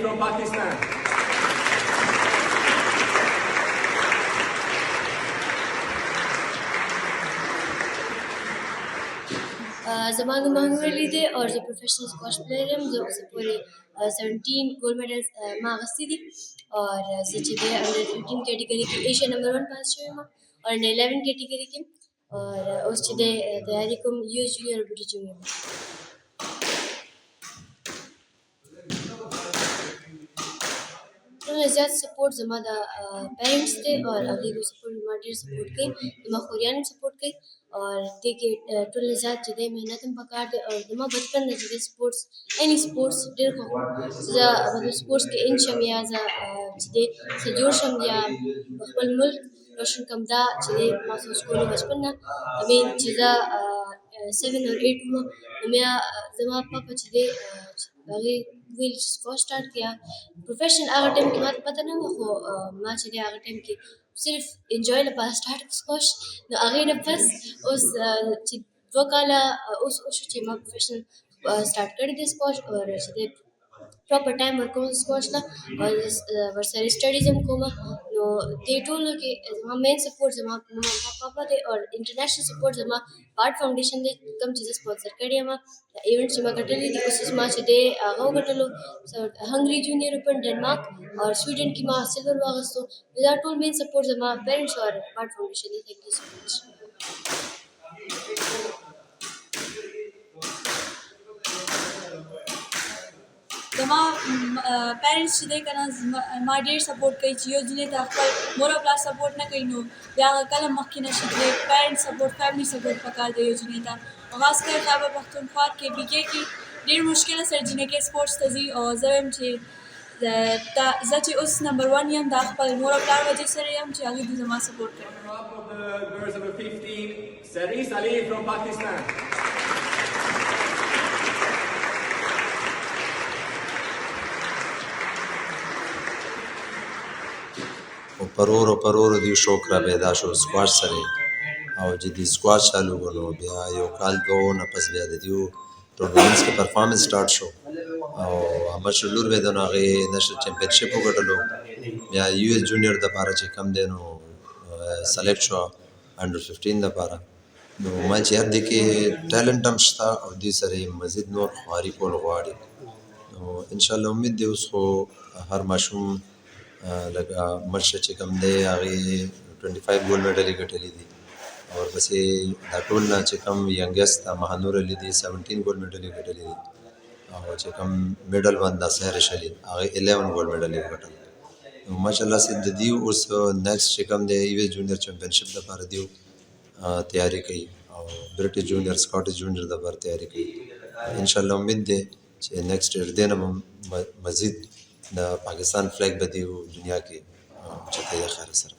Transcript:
from Pakistan. زمانو محدود لیدې او زه پروفیشنل سکواش پلیر یم. زه اوسه پورې 17 گولڈ میڈلز ما اخیستي دي اور زه چې دی انډر 15 کیټګري کې ایشیا نمبر 1 پاس شوی یم اور انډر 11 کیټګري کې اور اوس چې دی تیاري کوم یو ایس جونیئر او بي جونیئر. ټولو زیات سپورټ زما د پیرنټس دی اور هغوی به سپورټ زما ډېر سپورټ کوي. زما خوریان هم سپورټ کوي اور دې کې ټولو زیات چې دی محنت هم پکار دی اور زما بچپن نه چې دی سپورټس ایني سپورټس ډېر خوښوم. زه مطلب سپورټس کې ان شم یا زه چې دی څه جوړ شم یا په خپل ملک روشن کړم. دا چې دی ما سوچ کولو بچپن نه مین چې زه 7 or 8 وم نو بیا زما پاپا چې دی هغې ویل چې سکواش سټارټ کړه. پروفیشن هغه ټایم کې ما ته پته نه وه خو ما چې دی هغه ټایم کې صرف انجوای لپاره سټارټ کړ سکواش. نو هغې نه پس اوس چې 2 کاله اوس وشو چې ما پروفیشنل سټارټ کړی دی سکواش اور چې دی پراپر ټایم ورکوم سکواش ته او ورسره سټډیز هم کوم. نو دې ټولو کې زما مین سپورټ زما پاپا دی اور انټرنیشنل سپورټ زما پارټ فاونډیشن دی کوم چې زه سپانسر کړی یم. ایونټ چې ما ګټلي دي اوس ما چې دی هغه وګټلو هنګري جونیئر اوپن ډنمارک اور سویډن کې ما سلور واخیستو. دا ټول مین سپورټ زما پیرنټس اور پارټ فاونډیشن دی. تھینک یو سو مچ. زما پیرنټس چې دی که نه ما ډېر سپورټ کوي چې یو جنۍ ته خپل مور او پلار سپورټ نه کوي نو بیا هغه کله مخکې نه شي تللی. پیرنټ سپورټ فیملي سپورټ پکار دی یو جنۍ ته. خاص کر خیبر پښتونخوا کې بیګې کې ډېر مشکله سره جنکۍ سپورټس ته ځي او زه وایم چې زه چې اوس نمبر 1 یم دا خپل مور او پلار وجې سره یم چې هغوی دې زما سپورټ کوي. from Pakistan. پرورو دی شوق را پیدا شو سکواش سره او چې دی سکواش چالو کړو بیا یو کال دوه نه پس بیا د دیو ټورنمنټس کې پرفارمنس سٹارټ شو او امشر لور به د هغه نشنل چمپionship وګټلو. بیا یو ایس جونیئر د لپاره چې کم دی نو سلیکټ شو انډر 15 د لپاره. نو ما چې یاد دی کې ټیلنټ هم شته او دې سره مزید نور خواري کول غواړي. نو ان شاء الله امید دی اوس خو هر ماشوم لکه مرشه چې کم دی هغې 25 ګولډ میډلې ګټلي دي او ورپسې دا ټول نه چې کم ینګسټ مهنور علي دي 17 ګولډ میډلې ګټلي دي او چې کم میډل باندې سهر شلي هغې 11 ګولډ میډلې وګټل. نو ماشاءالله سه د دې اوس نیکسټ چې کم دی یو ایس جونیئر چمپionship لپاره دی تیاری کوي او برټش جونیئر سکاټش جونیئر لپاره تیاری کوي. ان شاء الله امید دی چې نیکسټ ایئر دی نه مزید د پاکستان فلیګ به دی دنیا کې چته خیر سره